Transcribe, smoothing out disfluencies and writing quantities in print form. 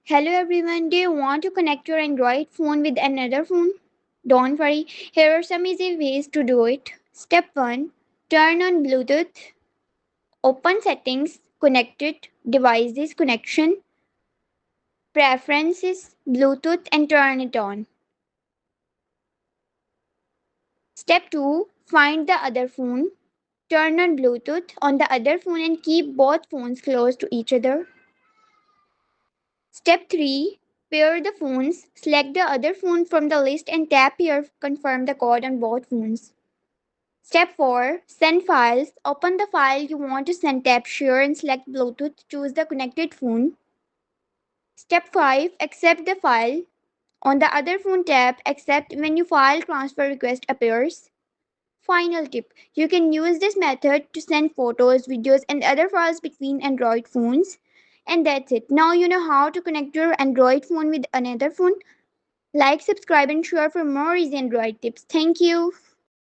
Hello everyone, do you want to connect your Android phone with another phone? Don't worry, here are some easy ways to do it. Step 1. Turn on Bluetooth. Open Settings, Connected Devices Connection, Preferences, Bluetooth and turn it on. Step 2. Find the other phone. Turn on Bluetooth on the other phone and keep both phones close to each other. Step 3. Pair the phones. Select the other phone from the list and tap here to confirm the code on both phones. Step 4. Send files. Open the file you want to send, tap share and select Bluetooth. Choose the connected phone. Step 5. Accept the file. On the other phone, tap accept when your file transfer request appears. Final tip. You can use this method to send photos, videos and other files between Android phones. And that's it. Now you know how to connect your Android phone with another phone. Like, subscribe and share for more easy Android tips. Thank you.